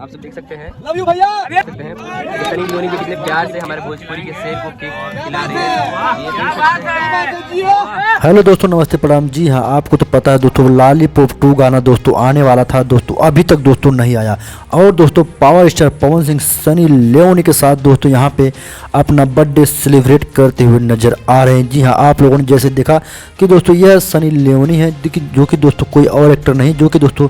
आप सब देख सकते हैं, लव यू भैया। सकते हैं सनी लियोनी भी कितने प्यार से हमारे भोजपुरी के शेर को केक खिला रहे हैं। ये देख सकते हैं। हेलो दोस्तों, नमस्ते प्रणाम। जी हाँ, आपको तो पता है दोस्तों, लॉलीपॉप 2 गाना दोस्तों आने वाला था दोस्तों, अभी तक दोस्तों नहीं आया। और दोस्तों power star Pawan Singh Sunny Leone के साथ दोस्तों यहाँ पे अपना बर्थडे सेलिब्रेट करते हुए नजर आ रहे हैं। जी हाँ, आप लोगों ने जैसे देखा कि दोस्तों यह सनी लियोनी है जो कि दोस्तों कोई और एक्टर नहीं, जो कि दोस्तों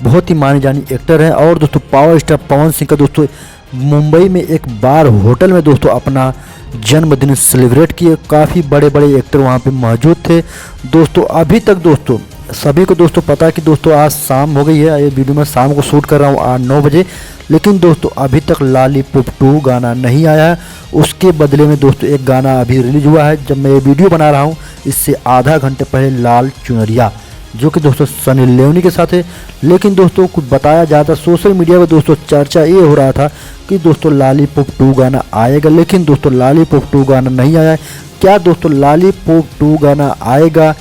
बहुत ही मानी जानी एक्टर है। और दोस्तों पावर स्टार पवन सिंह का दोस्तों मुंबई में एक बार होटल में दोस्तों अपना जन्मदिन सेलिब्रेट किए। काफ़ी बड़े बड़े एक्टर वहाँ पे मौजूद थे दोस्तों। अभी तक दोस्तों सभी को दोस्तों पता है कि दोस्तों आज शाम हो गई है, ये वीडियो मैं शाम को शूट कर रहा हूँ 8-9 बजे, लेकिन दोस्तों अभी तक लॉलीपॉप 2 गाना नहीं आया है। उसके बदले में दोस्तों एक गाना अभी रिलीज हुआ है जब मैं ये वीडियो बना रहा हूँ, इससे आधा घंटे पहले, लाल चुनरिया, जो कि दोस्तों सनी लियोनी के साथ है। लेकिन दोस्तों कुछ बताया जाता, सोशल मीडिया पर दोस्तों चर्चा ये हो रहा था कि दोस्तों लॉलीपॉप 2 गाना आएगा, लेकिन दोस्तों लॉलीपॉप 2 गाना नहीं आया है। क्या दोस्तों लॉलीपॉप 2 गाना आएगा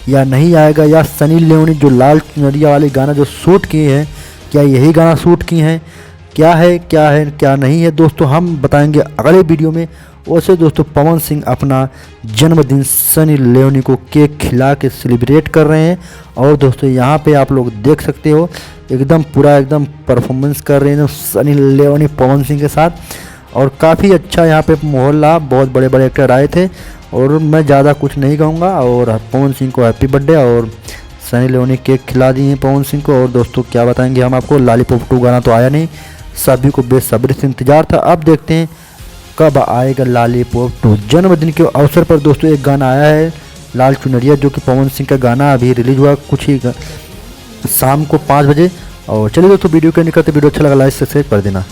या नहीं आएगा, या सनी लियोनी जो लाल चुनरिया वाले गाना जो शूट किए हैं, क्या यही गाना शूट किए हैं, क्या है क्या नहीं है दोस्तों, हम बताएंगे अगले वीडियो में। वैसे दोस्तों पवन सिंह अपना जन्मदिन सनी लियोनी को केक खिला के सेलिब्रेट कर रहे हैं। और दोस्तों यहाँ पे आप लोग देख सकते हो एकदम पूरा एकदम परफॉर्मेंस कर रहे हैं सनी लियोनी पवन सिंह के साथ। और काफ़ी अच्छा यहाँ पे माहौल रहा, बहुत बड़े बड़े एक्टर आए थे। और मैं ज़्यादा कुछ नहीं कहूँगा। और पवन सिंह को हैप्पी बर्थडे, और सनी लियोनी केक खिला दिए हैं पवन सिंह को। और दोस्तों क्या बताएंगे हम आपको, लॉलीपॉप 2 गाना तो आया नहीं, सभी को बेसब्री से इंतजार था। अब देखते हैं कब आएगा लॉलीपॉप 2। जन्मदिन के अवसर पर दोस्तों एक गाना आया है लाल चुनरिया, जो कि पवन सिंह का गाना अभी रिलीज हुआ कुछ ही शाम को 5 बजे। और चलिए दोस्तों वीडियो के निकलते, वीडियो अच्छा लगा लाइक सब्सक्राइब कर देना।